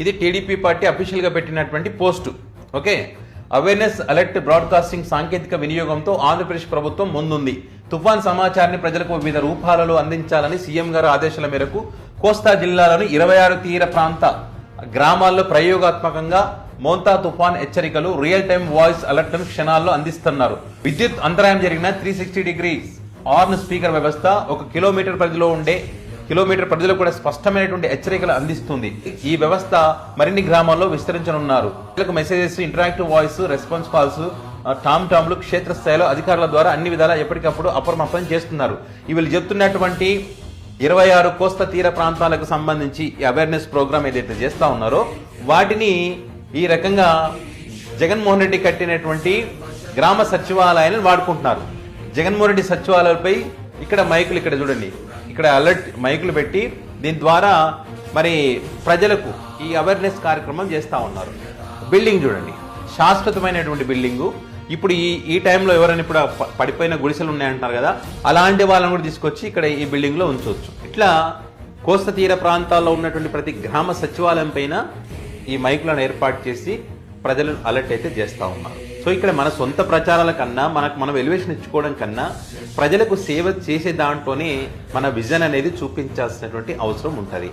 ఇది TDP party official గా పెట్టినటువంటి post. Okay, awareness alert broadcasting సాంకేతిక వినియోగంతో ఆంధ్రప్రదేశ్ ప్రభుత్వం ముందుంది. తుఫాన్ సమాచారాన్ని ప్రజలకు వివిధ రూపాలలో అందించాలని సీఎం గారి ఆదేశాల మేరకు కోస్తా జిల్లాలోని 26 తీర ప్రాంత గ్రామాల్లో ప్రయోగాత్మకంగా మోంతా తుఫాన్ హెచ్చరికలు రియల్ టైం వాయిస్ అలర్ట్లను క్షణాల్లో అందిస్తున్నారు. విద్యుత్ అంతరాయం జరిగిన 360 డిగ్రీస్ ఆర్న్ స్పీకర్ వ్యవస్థ 1 కిలోమీటర్ పరిధిలో కూడా స్పష్టమైనటువంటి హెచ్చరికలు అందిస్తుంది. ఈ వ్యవస్థ మరిన్ని గ్రామాల్లో విస్తరించనున్నారు. Messages, interactive voice response calls, టామ్లు క్షేత్రస్థాయిలో అధికారుల ద్వారా అన్ని విధాలా ఎప్పటికప్పుడు అప్రమత్తం చేస్తున్నారు. వీళ్ళు చెప్తున్నటువంటి 26 కోస్తా తీర ప్రాంతాలకు సంబంధించి ఈ అవేర్నెస్ ప్రోగ్రామ్ ఏదైతే చేస్తా ఉన్నారో వాటిని ఈ రకంగా జగన్మోహన్ రెడ్డి కట్టినటువంటి గ్రామ సచివాలయాలను వాడుకుంటున్నారు. జగన్మోహన్ రెడ్డి సచివాలయాలపై ఇక్కడ మైకులు, ఇక్కడ చూడండి, ఇక్కడ అలర్ట్ మైకులు పెట్టి దీని ద్వారా మరి ప్రజలకు ఈ అవేర్నెస్ కార్యక్రమం చేస్తూ ఉన్నారు. బిల్డింగ్ చూడండి, శాశ్వతమైనటువంటి బిల్డింగు. ఇప్పుడు ఈ టైంలో ఎవరైనా ఇప్పుడు పడిపోయిన గుడిసెలు ఉన్నాయంటున్నారు కదా, అలాంటి వాళ్ళని కూడా తీసుకొచ్చి ఇక్కడ ఈ బిల్డింగ్ లో ఉంచవచ్చు. ఇట్లా కోస్తా తీర ప్రాంతాల్లో ఉన్నటువంటి ప్రతి గ్రామ సచివాలయం పైన ఈ మైకులను ఏర్పాటు చేసి ప్రజలు అలర్ట్ అయితే చేస్తూ ఉన్నారు. సో ఇక్కడ మన సొంత ప్రచారాల కన్నా మనం ఎలివేషన్ ఇచ్చుకోవడం కన్నా ప్రజలకు సేవ చేసే దాంట్లోనే మన విజన్ అనేది చూపించాల్సినటువంటి అవసరం ఉంటుంది.